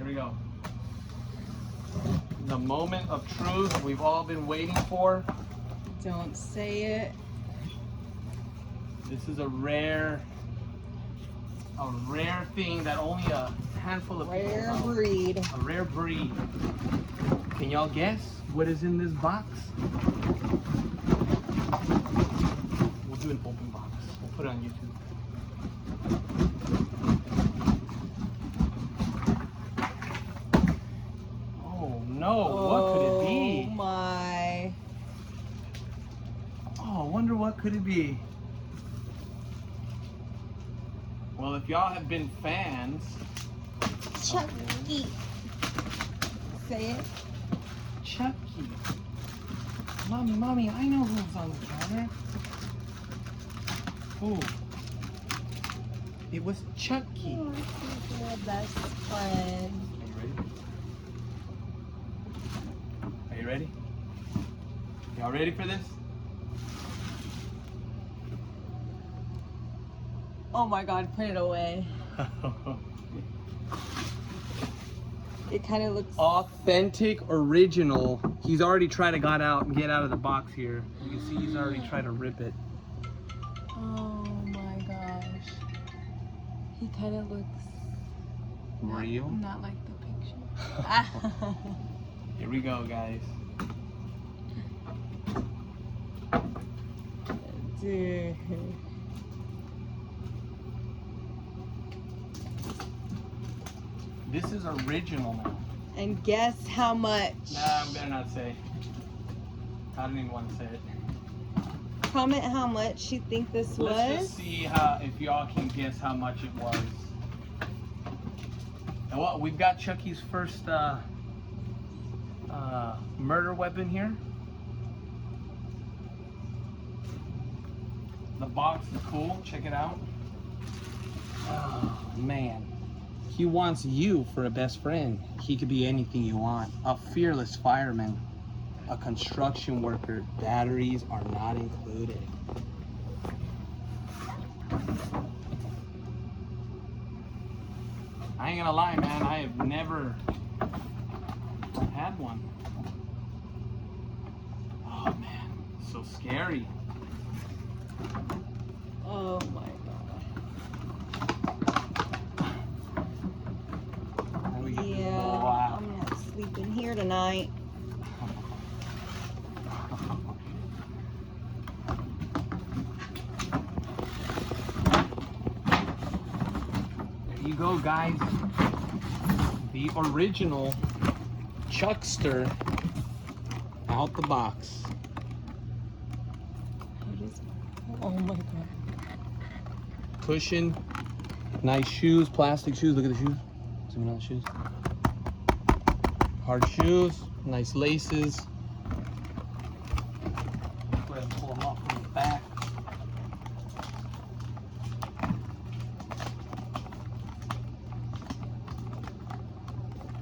here we go. The moment of truth we've all been waiting for. Don't say it. This is a rare thing that only a handful of people Rare know. breed. A rare breed. Can y'all guess what is in this box? We'll do an open box. We'll put it on YouTube. Oh no, what could it be? Oh my. Oh, I wonder what could it be? Well, if y'all have been fans. Chucky. Say it. Chucky. Mommy, I know who's on the counter. Who? It was Chucky. Oh, she's your best friend. Are you ready? Y'all ready for this? Oh my God, put it away. It kind of looks Authentic original. He's already tried to get out of the box here. You can see he's already tried to rip it. Oh my gosh. He kind of looks Real? not like the picture. Here we go, guys. Dude. This is original now. And guess how much? Nah, I better not say. I don't even want to say it. Comment how much you think this was. Let's just see if y'all can guess how much it was. And well, we've got Chucky's first murder weapon here. The box is cool. Check it out. Oh man, he wants you for a best friend. He could be anything you want. A fearless fireman, a construction worker. Batteries are not included. I ain't gonna lie, man. I have never had one. Oh man, so scary. Oh my God. Yeah, I'm gonna have to sleep in here tonight. There you go, guys. The original Chuckster out the box. Oh my God. Cushion, nice shoes, plastic shoes. Look at the shoes. Zoom in on the shoes. Hard shoes, nice laces.